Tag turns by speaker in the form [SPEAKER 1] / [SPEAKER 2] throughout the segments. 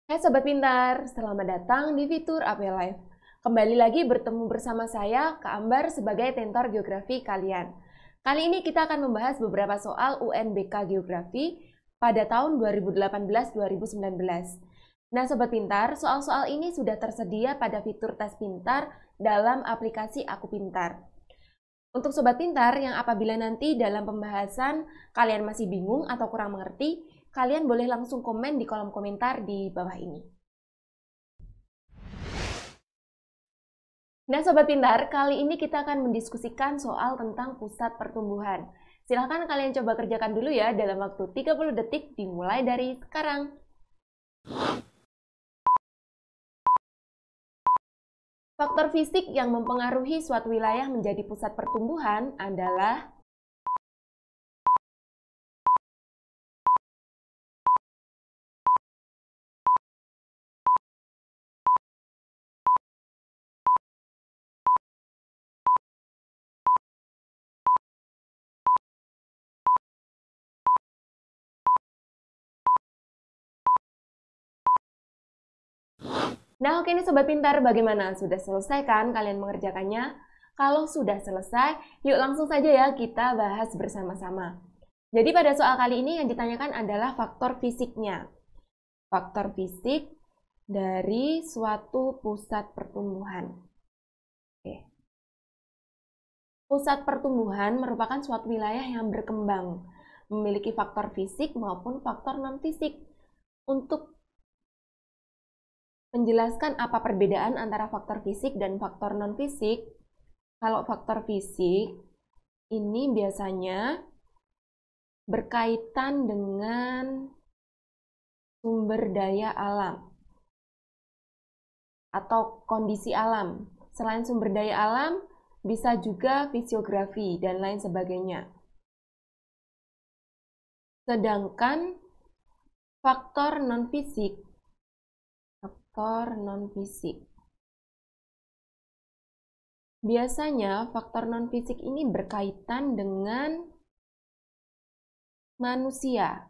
[SPEAKER 1] Hai Sobat Pintar, selamat datang di fitur AP Live. Kembali lagi bertemu bersama saya, Kak Ambar, sebagai tentor geografi kalian. Kali ini kita akan membahas beberapa soal UNBK Geografi pada tahun 2018-2019. Nah Sobat Pintar, soal-soal ini sudah tersedia pada fitur tes pintar dalam aplikasi Aku Pintar. Untuk Sobat Pintar yang apabila nanti dalam pembahasan kalian masih bingung atau kurang mengerti, kalian boleh langsung komen di kolom komentar di bawah ini. Nah Sobat Pintar, kali ini kita akan mendiskusikan soal tentang pusat pertumbuhan. Silahkan kalian coba kerjakan dulu ya dalam waktu 30 detik dimulai dari sekarang. Faktor fisik yang mempengaruhi suatu wilayah menjadi pusat pertumbuhan adalah Nah, oke nih Sobat Pintar, bagaimana? Sudah selesai kan kalian mengerjakannya? Kalau sudah selesai, yuk langsung saja ya kita bahas bersama-sama. Jadi pada soal kali ini yang ditanyakan adalah faktor fisiknya. Faktor fisik dari suatu pusat pertumbuhan. Oke. Pusat pertumbuhan merupakan suatu wilayah yang berkembang, memiliki faktor fisik maupun faktor non-fisik. Untuk menjelaskan apa perbedaan antara faktor fisik dan faktor non-fisik, kalau faktor fisik ini biasanya berkaitan dengan sumber daya alam atau kondisi alam. Selain sumber daya alam, bisa juga fisiografi dan lain sebagainya. Sedangkan faktor non-fisik biasanya faktor non-fisik ini berkaitan dengan manusia.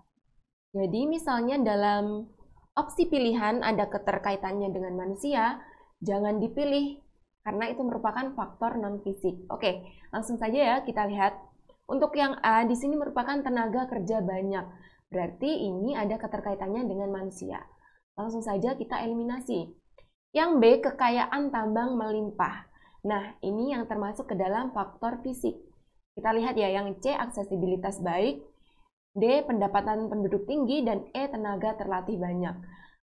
[SPEAKER 1] Jadi misalnya dalam opsi pilihan ada keterkaitannya dengan manusia, jangan dipilih karena itu merupakan faktor non-fisik. Oke, langsung saja ya kita lihat. Untuk yang A di sini merupakan tenaga kerja banyak. Berarti ini ada keterkaitannya dengan manusia. Langsung saja kita eliminasi. Yang B, kekayaan tambang melimpah. Nah, ini yang termasuk ke dalam faktor fisik. Kita lihat ya, yang C, aksesibilitas baik, D, pendapatan penduduk tinggi, dan E, tenaga terlatih banyak.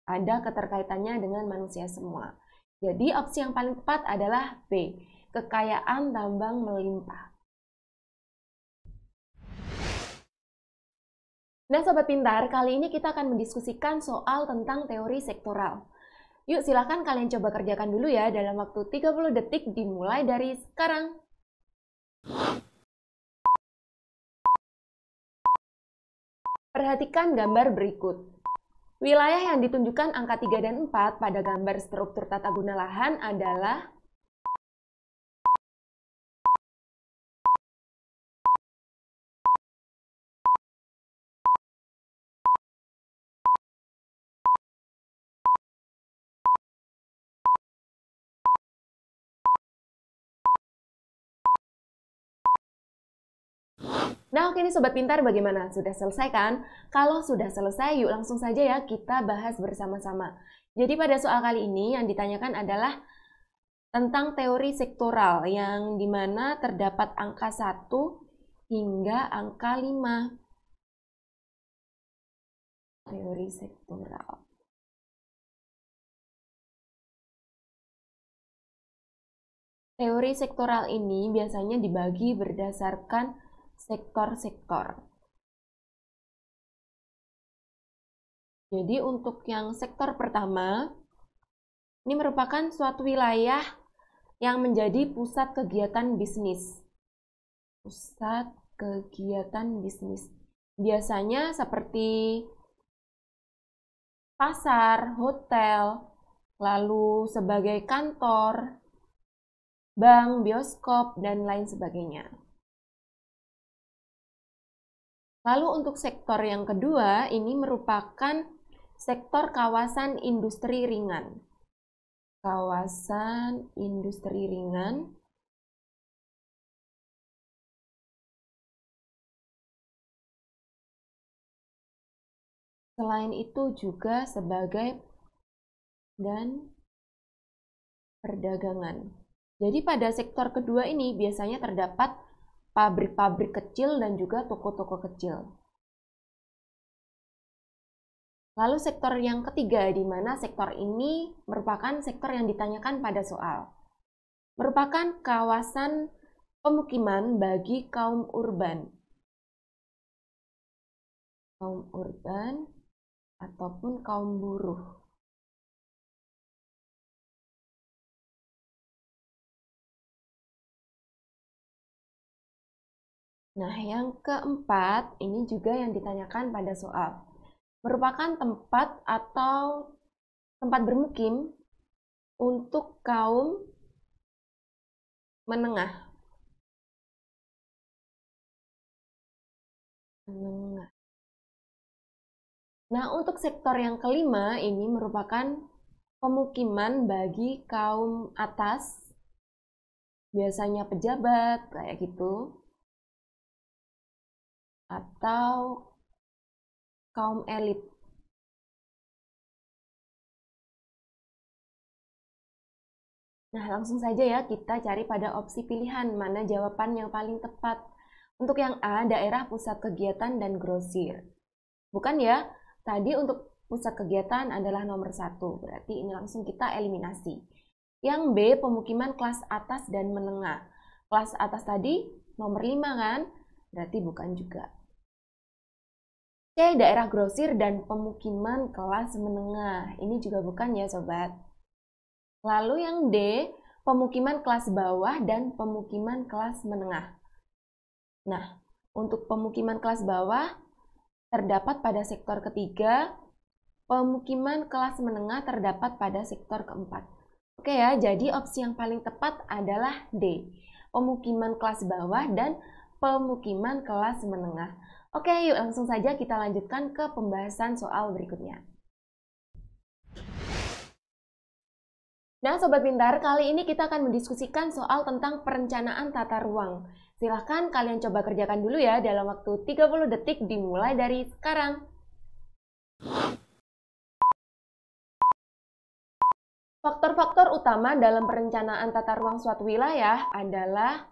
[SPEAKER 1] Ada keterkaitannya dengan manusia semua. Jadi, opsi yang paling tepat adalah B, kekayaan tambang melimpah. Nah Sobat Pintar, kali ini kita akan mendiskusikan soal tentang teori sektoral. Yuk silahkan kalian coba kerjakan dulu ya dalam waktu 30 detik dimulai dari sekarang. Perhatikan gambar berikut. Wilayah yang ditunjukkan angka 3 dan 4 pada gambar struktur tata guna lahan adalah Nah oke nih Sobat Pintar, bagaimana? Sudah selesai kan? Kalau sudah selesai, yuk langsung saja ya kita bahas bersama-sama. Jadi pada soal kali ini yang ditanyakan adalah tentang teori sektoral yang dimana terdapat angka 1 hingga angka 5. Teori sektoral. Teori sektoral ini biasanya dibagi berdasarkan sektor-sektor. Jadi untuk yang sektor pertama, ini merupakan suatu wilayah yang menjadi pusat kegiatan bisnis. Pusat kegiatan bisnis. Biasanya seperti pasar, hotel, lalu sebagai kantor, bank, bioskop, dan lain sebagainya. Lalu untuk sektor yang kedua, ini merupakan sektor kawasan industri ringan. Kawasan industri ringan. Selain itu juga sebagai dan perdagangan. Jadi pada sektor kedua ini biasanya terdapat pabrik-pabrik kecil dan juga toko-toko kecil. Lalu sektor yang ketiga, di mana sektor ini merupakan sektor yang ditanyakan pada soal. Merupakan kawasan pemukiman bagi kaum urban. Kaum urban ataupun kaum buruh. Nah, yang keempat, ini juga yang ditanyakan pada soal. Merupakan tempat atau tempat bermukim untuk kaum menengah. Nah, untuk sektor yang kelima, ini merupakan pemukiman bagi kaum atas, biasanya pejabat, kayak gitu, atau kaum elit. Nah, langsung saja ya kita cari pada opsi pilihan mana jawaban yang paling tepat. Untuk yang A, daerah pusat kegiatan dan grosir. Bukan ya, tadi untuk pusat kegiatan adalah nomor 1, berarti ini langsung kita eliminasi. Yang B, pemukiman kelas atas dan menengah. Kelas atas tadi nomor 5 kan, berarti bukan juga. C, daerah grosir dan pemukiman kelas menengah. Ini juga bukan ya sobat. Lalu yang D, pemukiman kelas bawah dan pemukiman kelas menengah. Nah, untuk pemukiman kelas bawah terdapat pada sektor ketiga, pemukiman kelas menengah terdapat pada sektor keempat. Oke ya, jadi opsi yang paling tepat adalah D, pemukiman kelas bawah dan pemukiman kelas menengah. Oke, yuk langsung saja kita lanjutkan ke pembahasan soal berikutnya. Nah, Sobat Pintar, kali ini kita akan mendiskusikan soal tentang perencanaan tata ruang. Silahkan kalian coba kerjakan dulu ya dalam waktu 30 detik dimulai dari sekarang. Faktor-faktor utama dalam perencanaan tata ruang suatu wilayah adalah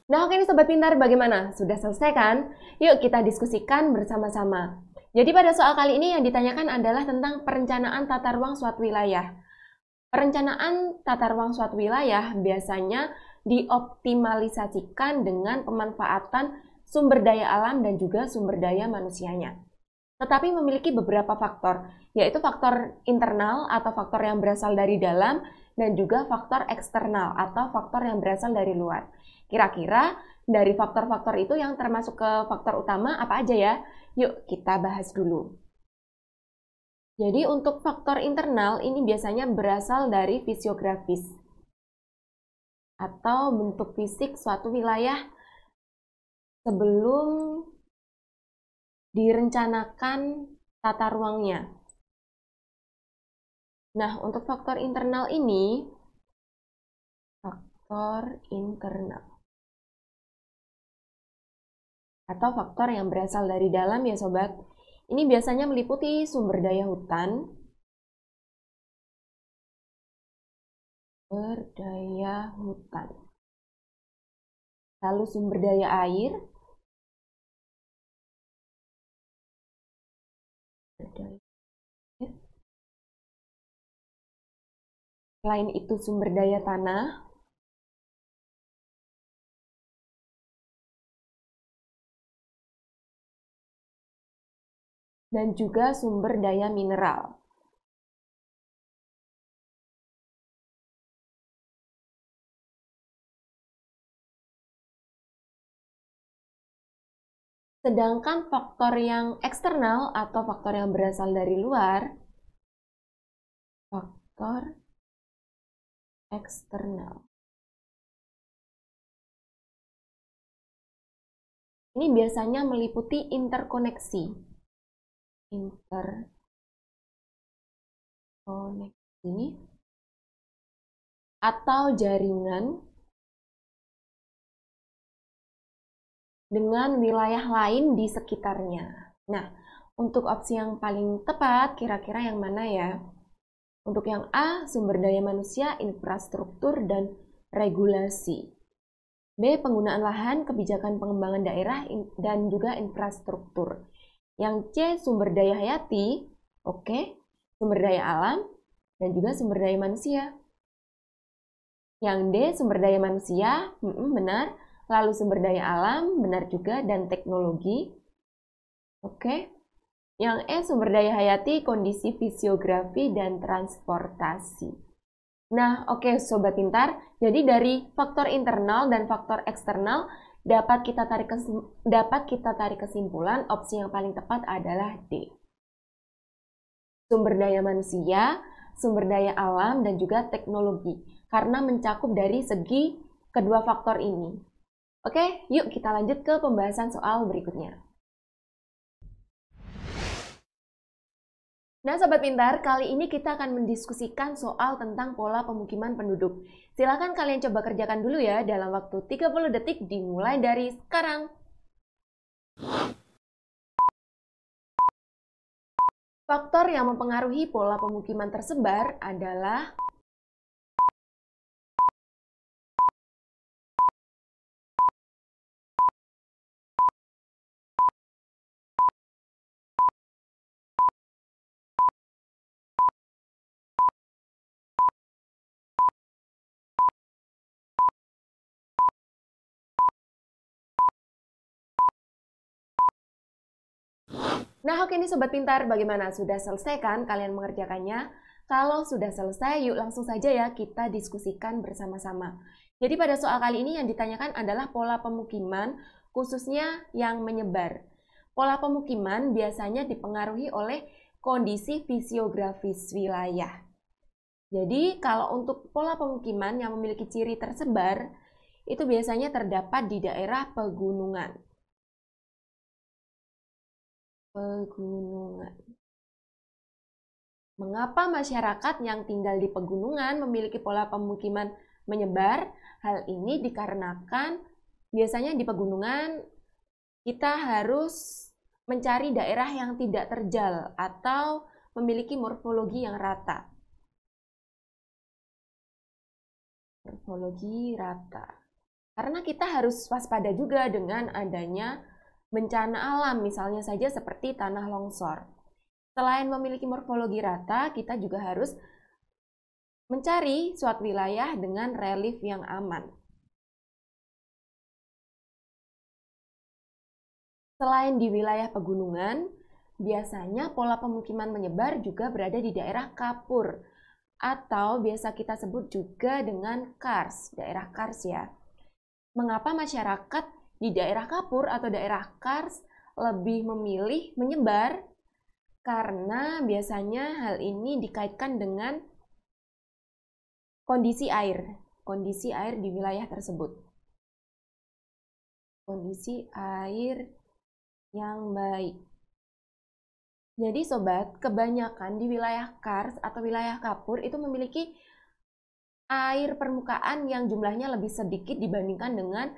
[SPEAKER 1] Nah, oke nih Sobat Pintar, bagaimana? Sudah selesai kan? Yuk kita diskusikan bersama-sama. Jadi pada soal kali ini yang ditanyakan adalah tentang perencanaan tata ruang suatu wilayah. Perencanaan tata ruang suatu wilayah biasanya dioptimalisasikan dengan pemanfaatan sumber daya alam dan juga sumber daya manusianya. Tetapi memiliki beberapa faktor, yaitu faktor internal atau faktor yang berasal dari dalam dan juga faktor eksternal atau faktor yang berasal dari luar. Kira-kira dari faktor-faktor itu yang termasuk ke faktor utama apa aja ya? Yuk kita bahas dulu. Jadi untuk faktor internal ini biasanya berasal dari fisiografis atau bentuk fisik suatu wilayah sebelum direncanakan tata ruangnya. Nah, untuk faktor internal ini, faktor internal atau faktor yang berasal dari dalam ya sobat, ini biasanya meliputi sumber daya hutan, lalu sumber daya air, selain itu sumber daya tanah, dan juga sumber daya mineral. Sedangkan faktor yang eksternal atau faktor yang berasal dari luar, faktor eksternal. Ini biasanya meliputi interkoneksi. Interkoneksi atau jaringan dengan wilayah lain di sekitarnya. Nah, untuk opsi yang paling tepat kira-kira yang mana ya? Untuk yang A, sumber daya manusia, infrastruktur, dan regulasi. B, penggunaan lahan, kebijakan pengembangan daerah, dan juga infrastruktur. Yang C, sumber daya hayati, oke, sumber daya alam, dan juga sumber daya manusia. Yang D, sumber daya manusia, benar. Lalu sumber daya alam, benar juga, dan teknologi. Oke. Yang E, sumber daya hayati, kondisi fisiografi, dan transportasi. Nah, oke Sobat Pintar, jadi dari faktor internal dan faktor eksternal dapat kita tarik kesimpulan opsi yang paling tepat adalah D. Sumber daya manusia, sumber daya alam, dan juga teknologi, karena mencakup dari segi kedua faktor ini. Oke, yuk kita lanjut ke pembahasan soal berikutnya. Nah Sobat Pintar, kali ini kita akan mendiskusikan soal tentang pola pemukiman penduduk. Silakan kalian coba kerjakan dulu ya dalam waktu 30 detik dimulai dari sekarang. Faktor yang mempengaruhi pola pemukiman tersebar adalah Nah, oke nih Sobat Pintar, bagaimana? Sudah selesai kan kalian mengerjakannya? Kalau sudah selesai, yuk langsung saja ya kita diskusikan bersama-sama. Jadi pada soal kali ini yang ditanyakan adalah pola pemukiman, khususnya yang menyebar. Pola pemukiman biasanya dipengaruhi oleh kondisi fisiografis wilayah. Jadi kalau untuk pola pemukiman yang memiliki ciri tersebar, itu biasanya terdapat di daerah pegunungan. Mengapa masyarakat yang tinggal di pegunungan memiliki pola pemukiman menyebar? Hal ini dikarenakan biasanya di pegunungan kita harus mencari daerah yang tidak terjal atau memiliki morfologi yang rata. Morfologi rata. Karena kita harus waspada juga dengan adanya bencana alam, misalnya saja seperti tanah longsor. Selain memiliki morfologi rata, kita juga harus mencari suatu wilayah dengan relief yang aman. Selain di wilayah pegunungan, biasanya pola pemukiman menyebar juga berada di daerah kapur, atau biasa kita sebut juga dengan kars, daerah kars ya. Mengapa masyarakat di daerah kapur atau daerah kars lebih memilih menyebar? Karena biasanya hal ini dikaitkan dengan kondisi air di wilayah tersebut. Kondisi air yang baik. Jadi sobat, kebanyakan di wilayah kars atau wilayah kapur itu memiliki air permukaan yang jumlahnya lebih sedikit dibandingkan dengan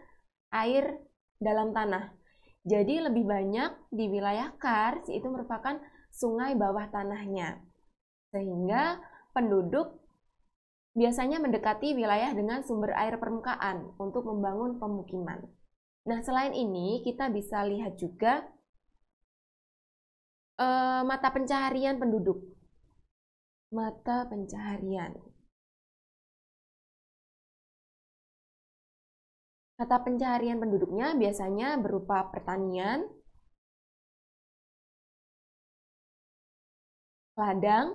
[SPEAKER 1] air dalam tanah. Jadi lebih banyak di wilayah kars itu merupakan sungai bawah tanahnya. Sehingga penduduk biasanya mendekati wilayah dengan sumber air permukaan untuk membangun pemukiman. Nah, selain ini kita bisa lihat juga mata pencaharian penduduk. Mata pencaharian. Mata pencaharian penduduknya biasanya berupa pertanian, ladang,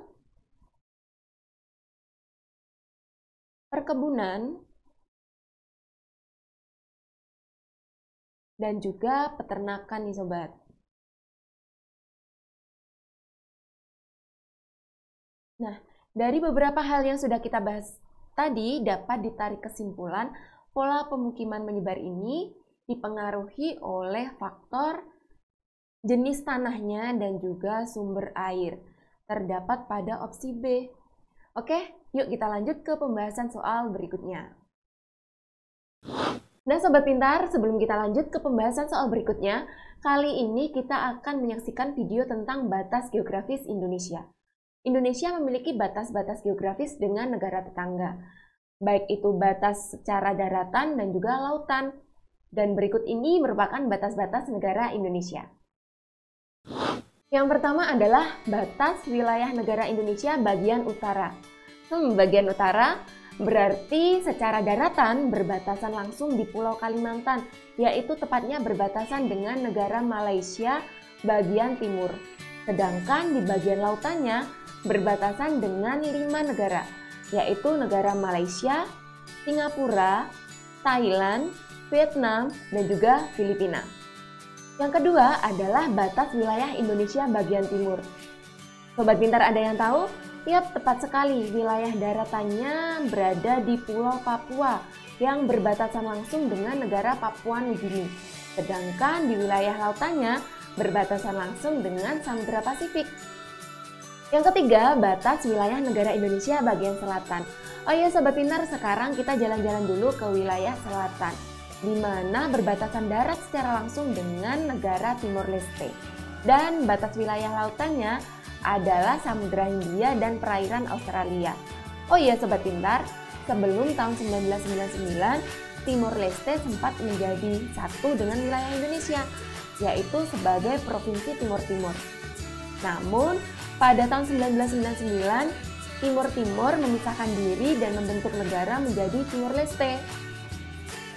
[SPEAKER 1] perkebunan, dan juga peternakan nih sobat. Nah, dari beberapa hal yang sudah kita bahas tadi dapat ditarik kesimpulan pola pemukiman menyebar ini dipengaruhi oleh faktor jenis tanahnya dan juga sumber air. Terdapat pada opsi B. Oke, yuk kita lanjut ke pembahasan soal berikutnya. Nah Sobat Pintar, sebelum kita lanjut ke pembahasan soal berikutnya, kali ini kita akan menyaksikan video tentang batas geografis Indonesia. Indonesia memiliki batas-batas geografis dengan negara tetangga, baik itu batas secara daratan dan juga lautan. Dan berikut ini merupakan batas-batas negara Indonesia. Yang pertama adalah batas wilayah negara Indonesia bagian utara. Bagian utara berarti secara daratan berbatasan langsung di Pulau Kalimantan, yaitu tepatnya berbatasan dengan negara Malaysia bagian timur. Sedangkan di bagian lautannya berbatasan dengan 5 negara, yaitu negara Malaysia, Singapura, Thailand, Vietnam, dan juga Filipina. Yang kedua adalah batas wilayah Indonesia bagian timur. Sobat Pintar ada yang tahu? Yap, tepat sekali. Wilayah daratannya berada di Pulau Papua yang berbatasan langsung dengan negara Papua Nugini. Sedangkan di wilayah lautannya berbatasan langsung dengan Samudra Pasifik. Yang ketiga, batas wilayah negara Indonesia bagian selatan. Oh iya Sobat Pintar, sekarang kita jalan-jalan dulu ke wilayah selatan, di mana berbatasan darat secara langsung dengan negara Timor Leste. Dan batas wilayah lautannya adalah Samudra Hindia dan perairan Australia. Oh iya Sobat Pintar, sebelum tahun 1999, Timor Leste sempat menjadi satu dengan wilayah Indonesia, yaitu sebagai Provinsi Timor Timur. Namun, pada tahun 1999, Timor Timur memisahkan diri dan membentuk negara menjadi Timor Leste.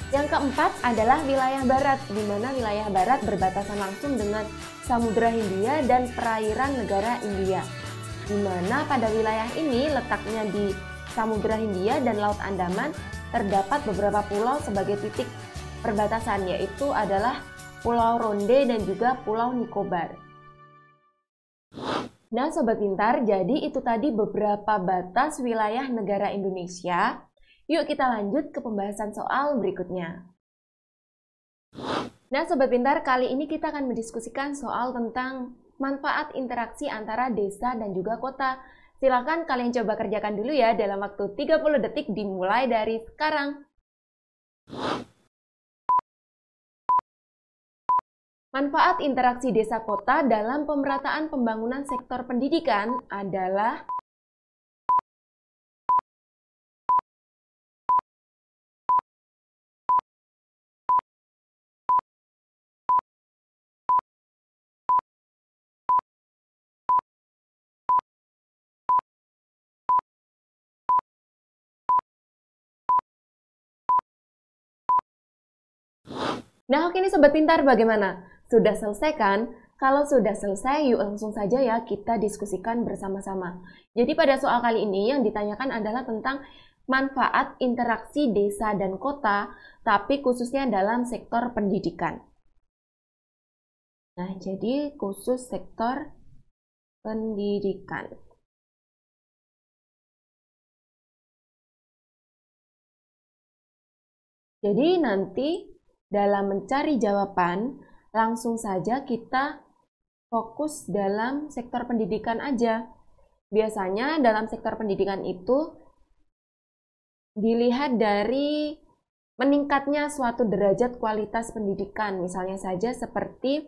[SPEAKER 1] Yang keempat adalah wilayah barat, di mana wilayah barat berbatasan langsung dengan Samudra Hindia dan perairan negara India. Di mana pada wilayah ini letaknya di Samudra Hindia dan Laut Andaman terdapat beberapa pulau sebagai titik perbatasan, yaitu adalah Pulau Ronde dan juga Pulau Nicobar. Nah Sobat Pintar, jadi itu tadi beberapa batas wilayah negara Indonesia. Yuk kita lanjut ke pembahasan soal berikutnya. Nah Sobat Pintar, kali ini kita akan mendiskusikan soal tentang manfaat interaksi antara desa dan juga kota. Silakan kalian coba kerjakan dulu ya dalam waktu 30 detik dimulai dari sekarang. Manfaat interaksi desa kota dalam pemerataan pembangunan sektor pendidikan adalah Nah oke nih Sobat Pintar, bagaimana? Sudah selesai kan? Kalau sudah selesai, yuk langsung saja ya kita diskusikan bersama-sama. Jadi pada soal kali ini yang ditanyakan adalah tentang manfaat interaksi desa dan kota, tapi khususnya dalam sektor pendidikan. Nah, jadi khusus sektor pendidikan. Jadi nanti dalam mencari jawaban, langsung saja kita fokus dalam sektor pendidikan aja. Biasanya dalam sektor pendidikan itu dilihat dari meningkatnya suatu derajat kualitas pendidikan, misalnya saja seperti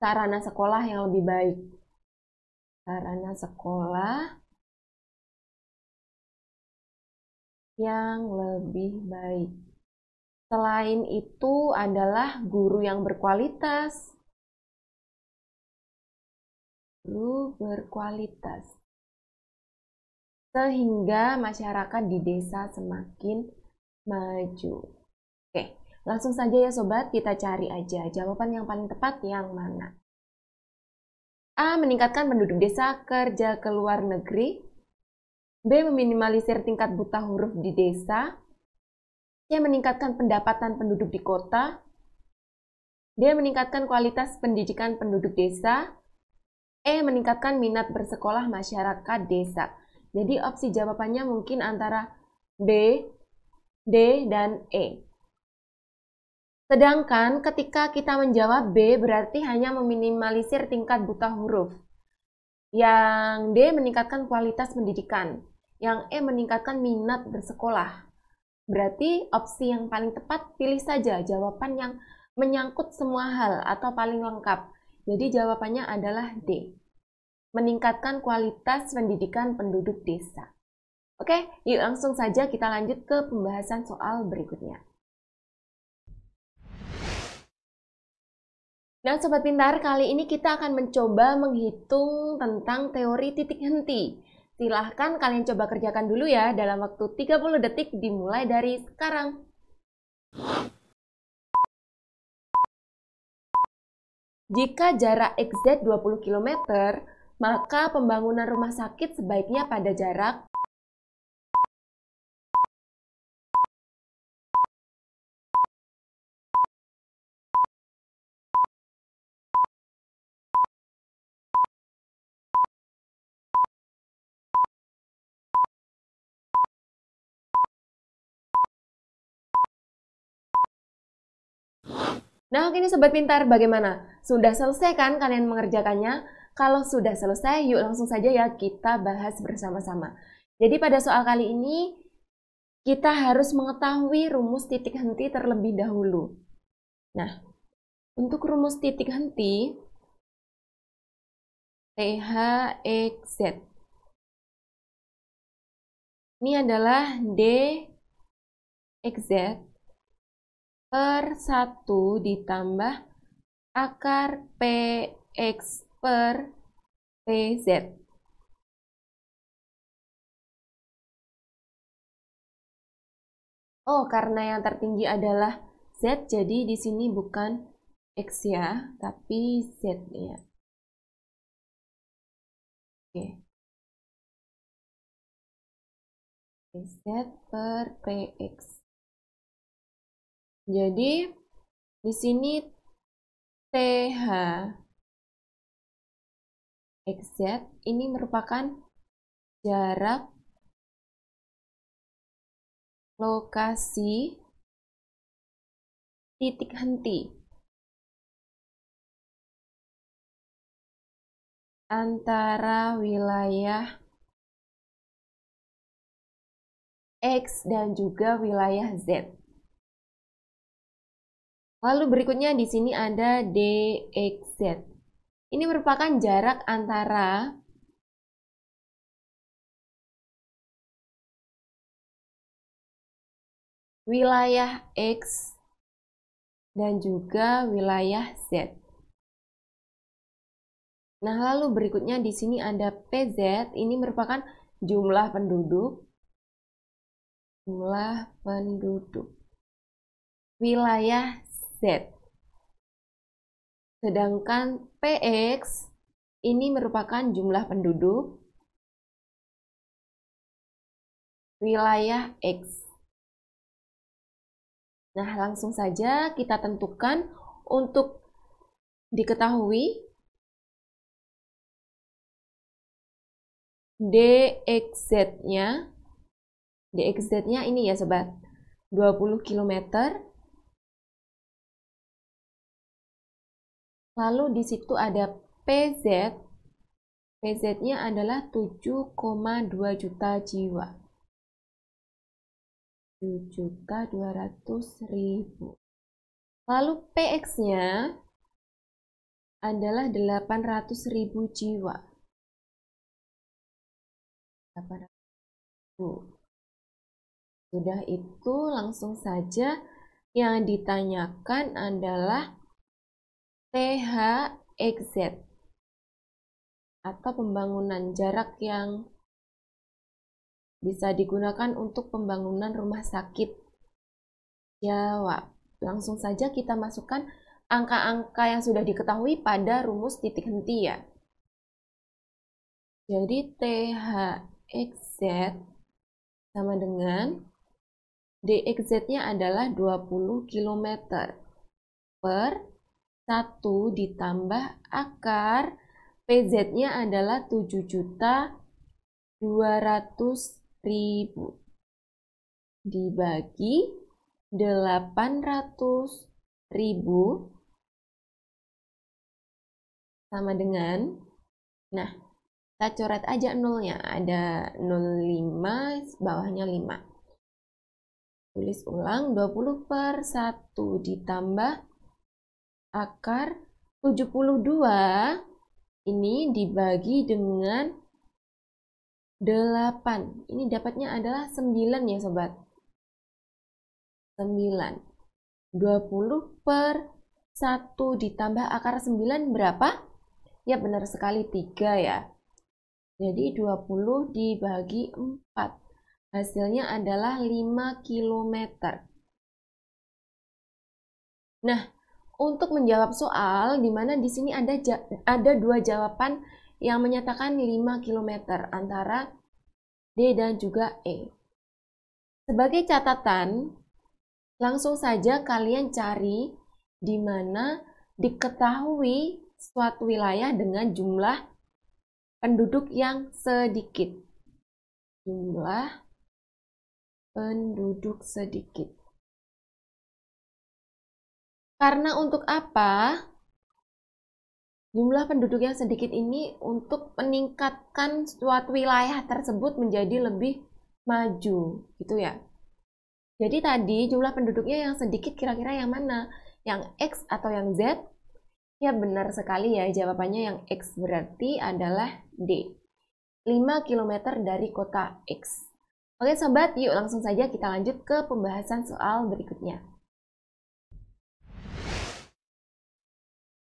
[SPEAKER 1] sarana sekolah yang lebih baik. Sarana sekolah yang lebih baik. Selain itu adalah guru yang berkualitas. Guru berkualitas. Sehingga masyarakat di desa semakin maju. Oke, langsung saja ya sobat, kita cari aja jawaban yang paling tepat yang mana. A. Meningkatkan penduduk desa kerja ke luar negeri. B. Meminimalisir tingkat buta huruf di desa. C. Meningkatkan pendapatan penduduk di kota. D. Meningkatkan kualitas pendidikan penduduk desa. E. Meningkatkan minat bersekolah masyarakat desa. Jadi opsi jawabannya mungkin antara B, D, dan E. Sedangkan ketika kita menjawab B berarti hanya meminimalisir tingkat buta huruf. Yang D meningkatkan kualitas pendidikan. Yang E meningkatkan minat bersekolah. Berarti opsi yang paling tepat pilih saja jawaban yang menyangkut semua hal atau paling lengkap. Jadi jawabannya adalah D. Meningkatkan kualitas pendidikan penduduk desa. Oke, yuk langsung saja kita lanjut ke pembahasan soal berikutnya. Nah, Sobat Pintar, kali ini kita akan mencoba menghitung tentang teori titik henti. Silahkan kalian coba kerjakan dulu ya dalam waktu 30 detik dimulai dari sekarang. Jika jarak XZ 20 km, maka pembangunan rumah sakit sebaiknya pada jarak Nah, oke nih Sobat Pintar, bagaimana? Sudah selesai kan kalian mengerjakannya? Kalau sudah selesai, yuk langsung saja ya kita bahas bersama-sama. Jadi pada soal kali ini, kita harus mengetahui rumus titik henti terlebih dahulu. Nah, untuk rumus titik henti, THXZ. Ini adalah DXZ per 1 ditambah akar PX per PZ. Oh, karena yang tertinggi adalah Z, jadi di sini bukan X ya, tapi Z ya. Oke. Z per PX. Jadi di sini TH XZ ini merupakan jarak lokasi titik henti antara wilayah X dan juga wilayah Z. Lalu berikutnya di sini ada DXZ. Ini merupakan jarak antara wilayah X dan juga wilayah Z. Nah, lalu berikutnya di sini ada PZ. Ini merupakan jumlah penduduk wilayah Z. Sedangkan PX ini merupakan jumlah penduduk wilayah X. Nah, langsung saja kita tentukan untuk diketahui DXZ-nya. DXZ-nya ini ya sobat, 20 km. Lalu di situ ada PZ. PZ-nya adalah 7,2 juta jiwa. 7.200.000. Lalu PX-nya adalah 800.000 jiwa. 800.000. Sudah itu langsung saja yang ditanyakan adalah THXZ atau pembangunan jarak yang bisa digunakan untuk pembangunan rumah sakit. Jawab. Langsung saja kita masukkan angka-angka yang sudah diketahui pada rumus titik henti ya. Jadi THXZ sama dengan DXZ-nya adalah 20 km per 1 ditambah akar PZ-nya adalah 7.200.000 dibagi 800.000 sama dengan, nah kita coret aja nolnya, ada 0,5, bawahnya 5. Tulis ulang, 20/1 ditambah akar 72 ini dibagi dengan 8. Ini dapatnya adalah 9 ya sobat. 9. 20/1 ditambah akar 9 berapa? Ya benar sekali 3 ya. Jadi 20 dibagi 4. Hasilnya adalah 5 km. Nah, untuk menjawab soal di mana di sini ada dua jawaban yang menyatakan 5 km antara D dan juga E. Sebagai catatan, langsung saja kalian cari di mana diketahui suatu wilayah dengan jumlah penduduk yang sedikit. Jumlah penduduk sedikit. Karena untuk apa? Jumlah penduduk yang sedikit ini untuk meningkatkan suatu wilayah tersebut menjadi lebih maju, gitu ya. Jadi tadi jumlah penduduknya yang sedikit kira-kira yang mana? Yang X atau yang Z? Ya benar sekali ya, jawabannya yang X berarti adalah D. 5 km dari kota X. Oke sobat, yuk langsung saja kita lanjut ke pembahasan soal berikutnya.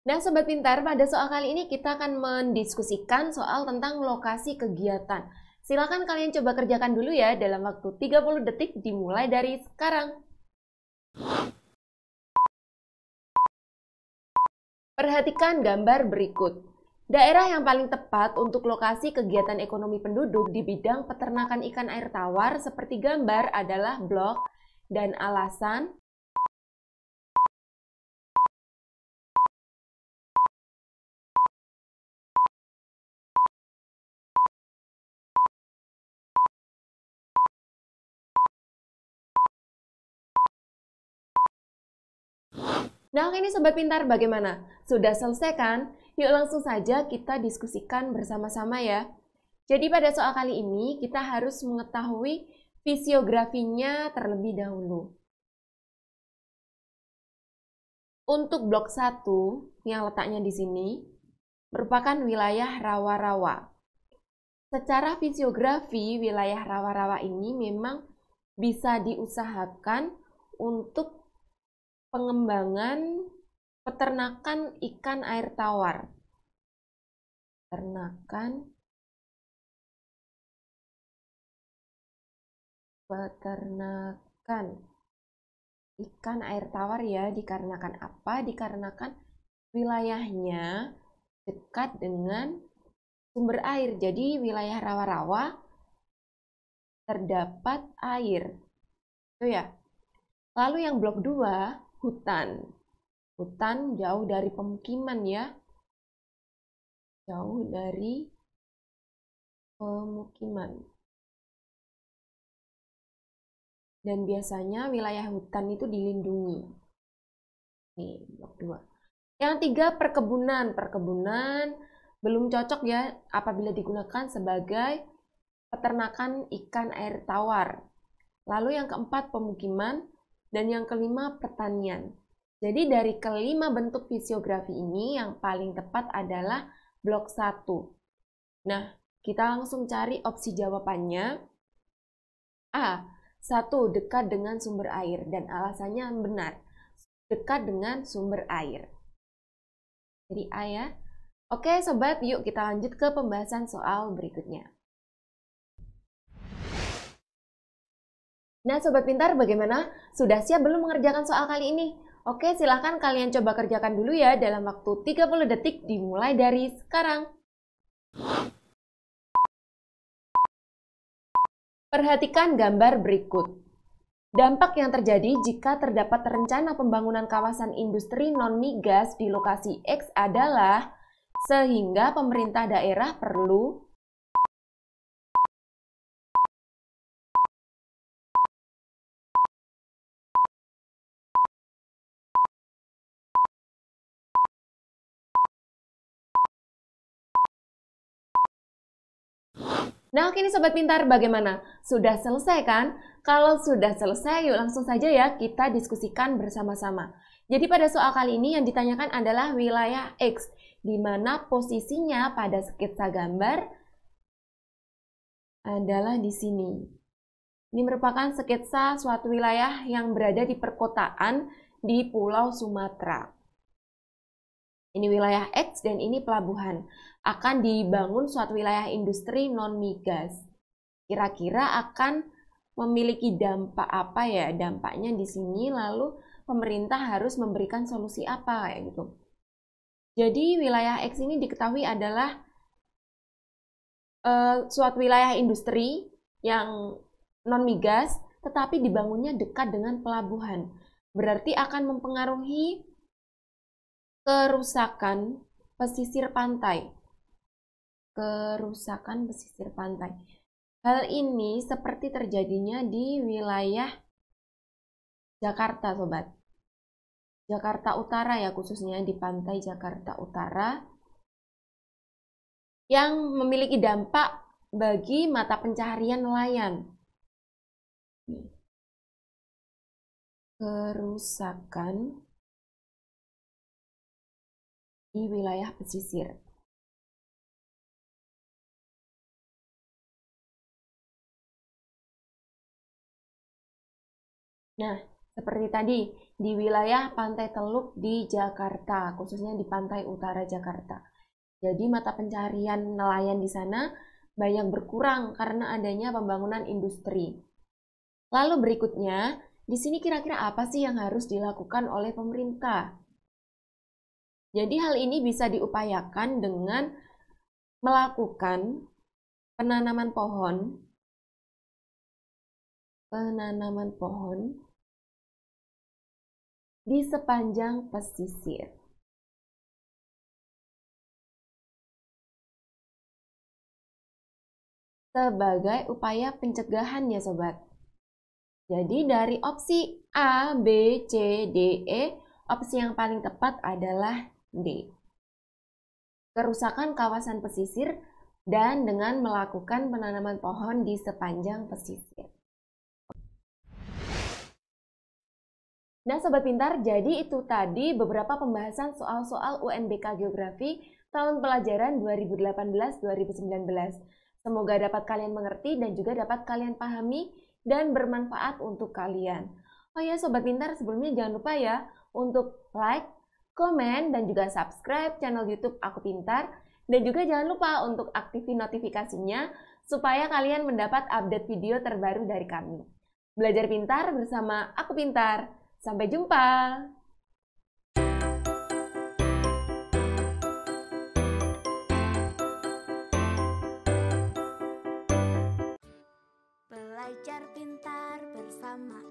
[SPEAKER 1] Nah sobat pintar, pada soal kali ini kita akan mendiskusikan soal tentang lokasi kegiatan. Silakan kalian coba kerjakan dulu ya dalam waktu 30 detik dimulai dari sekarang. Perhatikan gambar berikut. Daerah yang paling tepat untuk lokasi kegiatan ekonomi penduduk di bidang peternakan ikan air tawar seperti gambar adalah blok dan alasan. Nah, ini sobat pintar bagaimana? Sudah selesai kan? Yuk langsung saja kita diskusikan bersama-sama ya. Jadi pada soal kali ini kita harus mengetahui fisiografinya terlebih dahulu. Untuk blok 1 yang letaknya di sini merupakan wilayah rawa-rawa. Secara fisiografi wilayah rawa-rawa ini memang bisa diusahakan untuk pengembangan peternakan ikan air tawar. Peternakan ikan air tawar ya, dikarenakan apa? Dikarenakan wilayahnya dekat dengan sumber air. Jadi wilayah rawa-rawa terdapat air. Itu ya. Lalu yang blok 2 hutan. Hutan jauh dari pemukiman ya. Jauh dari pemukiman. Dan biasanya wilayah hutan itu dilindungi. Nih, blok 2. Yang 3 perkebunan. Perkebunan belum cocok ya apabila digunakan sebagai peternakan ikan air tawar. Lalu yang keempat pemukiman. Dan yang kelima, pertanian. Jadi dari kelima bentuk fisiografi ini, yang paling tepat adalah blok 1. Nah, kita langsung cari opsi jawabannya. A. 1. Dekat dengan sumber air. Dan alasannya benar. Dekat dengan sumber air. Jadi A ya. Oke sobat, yuk kita lanjut ke pembahasan soal berikutnya. Nah sobat pintar bagaimana? Sudah siap belum mengerjakan soal kali ini? Oke silahkan kalian coba kerjakan dulu ya dalam waktu 30 detik dimulai dari sekarang. Perhatikan gambar berikut. Dampak yang terjadi jika terdapat rencana pembangunan kawasan industri non-migas di lokasi X adalah sehingga pemerintah daerah perlu Nah, oke nih Sobat Pintar, bagaimana? Sudah selesai kan? Kalau sudah selesai, yuk langsung saja ya kita diskusikan bersama-sama. Jadi pada soal kali ini yang ditanyakan adalah wilayah X, di mana posisinya pada sketsa gambar adalah di sini. Ini merupakan sketsa suatu wilayah yang berada di perkotaan di Pulau Sumatera. Ini wilayah X dan ini pelabuhan. Akan dibangun suatu wilayah industri non-migas. Kira-kira akan memiliki dampak apa ya? Dampaknya di sini, lalu pemerintah harus memberikan solusi apa kayak gitu. Jadi wilayah X ini diketahui adalah suatu wilayah industri yang non-migas, tetapi dibangunnya dekat dengan pelabuhan. Berarti akan mempengaruhi kerusakan pesisir pantai. Kerusakan pesisir pantai. Hal ini seperti terjadinya di wilayah Jakarta, Sobat. Jakarta Utara ya, khususnya di pantai Jakarta Utara, yang memiliki dampak bagi mata pencaharian nelayan. Kerusakan di wilayah pesisir. Nah, seperti tadi, di wilayah Pantai Teluk di Jakarta, khususnya di pantai utara Jakarta. Jadi mata pencaharian nelayan di sana banyak berkurang karena adanya pembangunan industri. Lalu berikutnya, di sini kira-kira apa sih yang harus dilakukan oleh pemerintah? Jadi hal ini bisa diupayakan dengan melakukan penanaman pohon di sepanjang pesisir. Sebagai upaya pencegahan ya Sobat. Jadi dari opsi A, B, C, D, E, opsi yang paling tepat adalah D. Kerusakan kawasan pesisir dan dengan melakukan penanaman pohon di sepanjang pesisir. Nah Sobat Pintar, jadi itu tadi beberapa pembahasan soal-soal UNBK Geografi tahun pelajaran 2018-2019. Semoga dapat kalian mengerti dan juga dapat kalian pahami dan bermanfaat untuk kalian. Oh ya Sobat Pintar, sebelumnya jangan lupa ya untuk like, komen, dan juga subscribe channel YouTube Aku Pintar. Dan juga jangan lupa untuk aktifin notifikasinya supaya kalian mendapat update video terbaru dari kami. Belajar pintar bersama Aku Pintar. Sampai jumpa!
[SPEAKER 2] Belajar pintar bersama